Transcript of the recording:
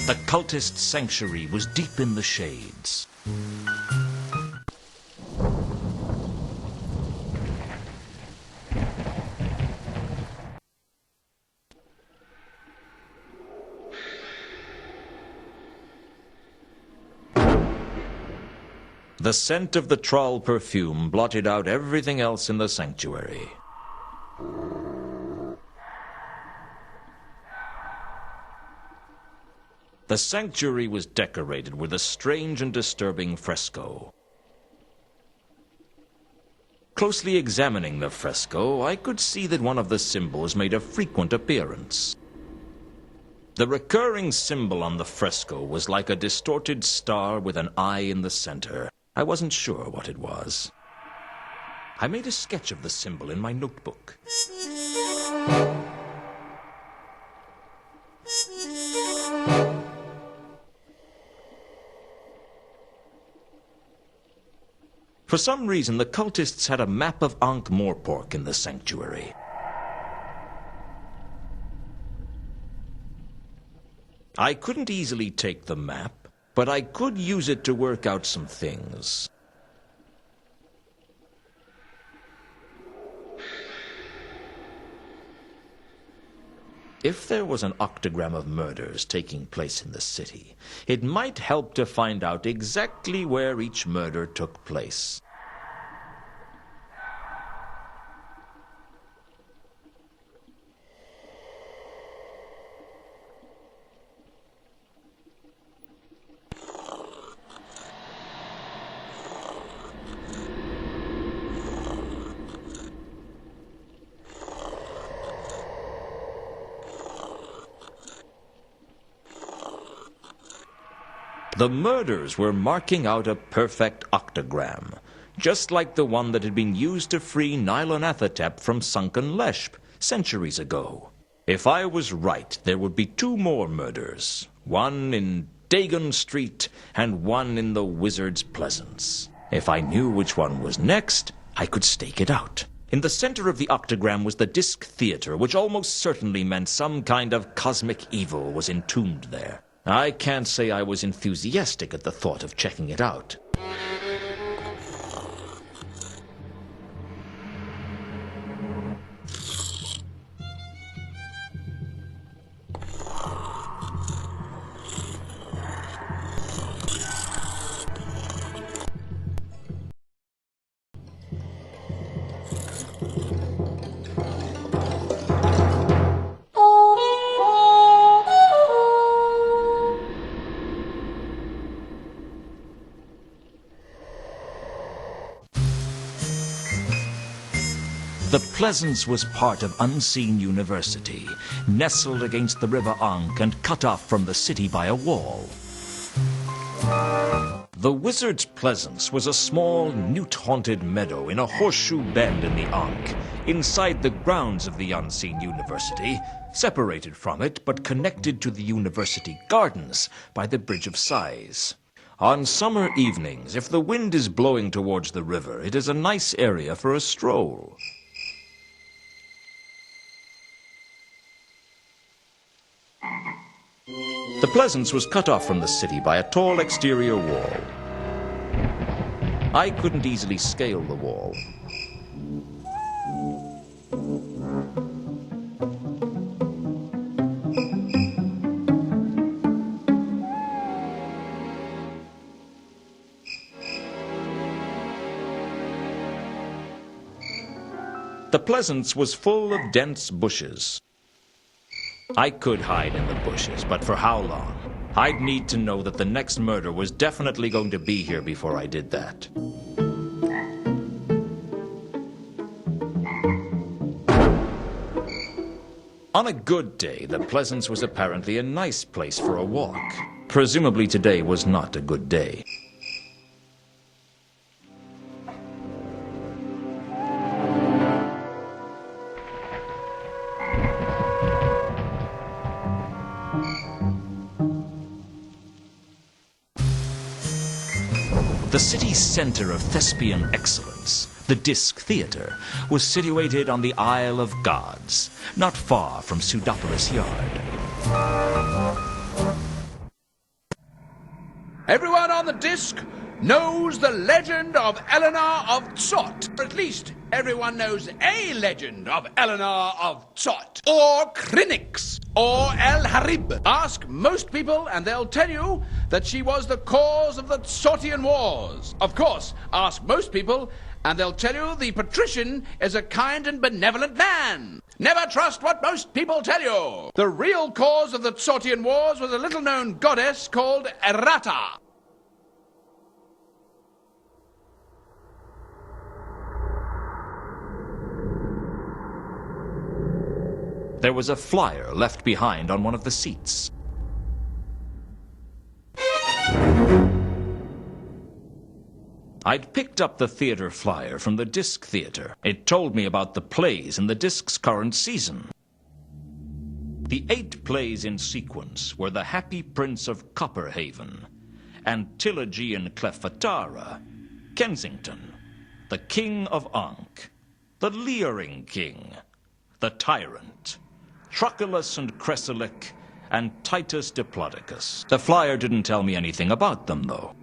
The cultist sanctuary was deep in the shades. The scent of the trawl perfume blotted out everything else in the sanctuary. The sanctuary was decorated with a strange and disturbing fresco. Closely examining the fresco, I could see that one of the symbols made a frequent appearance. The recurring symbol on the fresco was like a distorted star with an eye in the center. I wasn't sure what it was. I made a sketch of the symbol in my notebook. For some reason, the cultists had a map of Ankh-Morpork in the sanctuary. I couldn't easily take the map, but I could use it to work out some things. If there was an octagram of murders taking place in the city, it might help to find out exactly where each murder took place. The murders were marking out a perfect octagram, just like the one that had been used to free Nylonathotep from sunken Leshp centuries ago. If I was right, there would be 2 more murders, one in Dagon Street and one in the Wizard's Pleasance. If I knew which one was next, I could stake it out. In the center of the octagram was the Disc Theater, which almost certainly meant some kind of cosmic evil was entombed there. I can't say I was enthusiastic at the thought of checking it out. The Pleasance was part of Unseen University, nestled against the River Ankh and cut off from the city by a wall. The Wizard's Pleasance was a small, newt-haunted meadow in a horseshoe bend in the Ankh, inside the grounds of the Unseen University, separated from it but connected to the university gardens by the Bridge of Sighs. On summer evenings, if the wind is blowing towards the river, it is a nice area for a stroll. The Pleasance was cut off from the city by a tall exterior wall. I couldn't easily scale the wall. The Pleasance was full of dense bushes. I could hide in the bushes, but for how long? I'd need to know that the next murder was definitely going to be here before I did that. On a good day, the Pleasance was apparently a nice place for a walk. Presumably today was not a good day. The city's center of thespian excellence, the Disc Theater, was situated on the Isle of Gods, not far from Pseudopolis Yard. Everyone on the disc knows the legend of Eleanor of Tzot. Or at least everyone knows a legend of Eleanor of Tzot. Or Krinix. Or El Harib. Ask most people and they'll tell you that she was the cause of the Tzotian Wars. Of course, ask most people and they'll tell you the patrician is a kind and benevolent man. Never trust what most people tell you. The real cause of the Tzotian Wars was a little-known goddess called Errata. There was a flyer left behind on one of the seats. I'd picked up the theater flyer from the Disc Theater. It told me about the plays in the Disc's current season. The 8 plays in sequence were The Happy Prince of Copperhaven, Antilogy and Cleopatra, Kensington, The King of Ankh, The Leering King, The Tyrant, Trochilus and Cressylic, and Titus Diplodocus. The flyer didn't tell me anything about them, though.